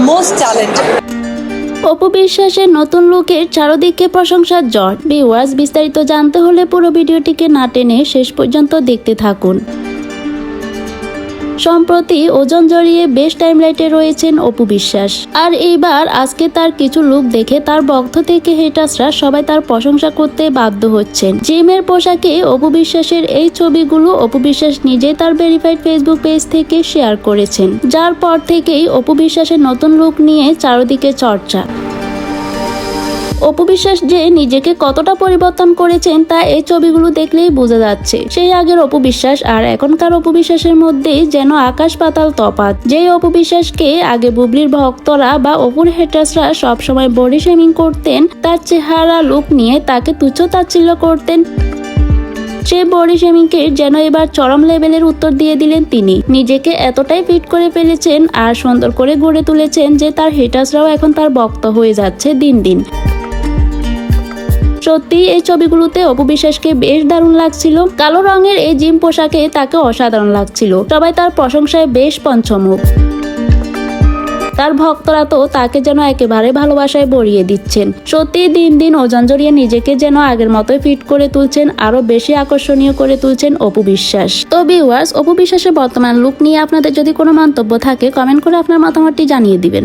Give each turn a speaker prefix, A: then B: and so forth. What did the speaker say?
A: most talented.
B: Apu বিশ্বাসের নতুন লুকের চারদিকে প্রশংসার ঝড়। ভিউয়ার্স, বিস্তারিত জানতে হলে পুরো ভিডিওটিকে না টেনে শেষ পর্যন্ত দেখতে থাকুন। সম্প্রতি ওজন জড়িয়ে বেশ টাইমলাইটে রয়েছেন অপু বিশ্বাস। আর এইবার আজকে তার কিছু লুক দেখে তার ভক্ত থেকে হেটার্সরা সবাই তার প্রশংসা করতে বাধ্য হচ্ছেন। জিমের পোশাকে অপু বিশ্বাসের এই ছবিগুলো অপু বিশ্বাস নিজেই তার ভেরিফাইড ফেসবুক পেজ থেকে শেয়ার করেছেন, যার পর থেকেই অপু বিশ্বাসের নতুন লুক নিয়ে চারদিকে চর্চা। অপু বিশ্বাস যে নিজেকে কতটা পরিবর্তন করেছেন তা এই ছবিগুলো দেখলেই বোঝা যাচ্ছে। সেই আগের অপু বিশ্বাস আর এখনকার অপু বিশ্বাসের মধ্যে যেন আকাশ পাতাল তফাৎ। যেই অপু বিশ্বাসকে আগে বুবলির ভক্তরা বা অপুর হেটার্সরা সবসময় বডি শেমিং করতেন, তার চেহারা লুক নিয়ে তাকে তুচ্ছ তাচ্ছিল্য করতেন, সেই বডি শেমিংকে যেন এবার চরম লেভেলের উত্তর দিয়ে দিলেন তিনি। নিজেকে এতটাই ফিট করে ফেলেছেন আর সুন্দর করে গড়ে তুলেছেন যে তার হেটার্সরাও এখন তার ভক্ত হয়ে যাচ্ছে দিন দিন। সত্যি এই ছবিগুলোতে অপু বিশ্বাসকে বেশ দারুণ লাগছিল। কালো রঙের এই জিম পোশাকে তাকে অসাধারণ লাগছিল। সবাই তার প্রশংসায় বেশ পঞ্চমুখ। তার ভক্তরা তো তাকে যেন একেবারে ভালোবাসায় ভরিয়ে দিচ্ছেন। সত্যি দিন দিন ওজন জড়িয়ে নিজেকে যেন আগের মতোই ফিট করে তুলছেন, আরো বেশি আকর্ষণীয় করে তুলছেন অপু বিশ্বাস। তো ভিউয়ার্স, অপু বিশ্বাসের বর্তমান লুক নিয়ে আপনাদের যদি কোনো মন্তব্য থাকে কমেন্ট করে আপনার মতামতটি জানিয়ে দিবেন।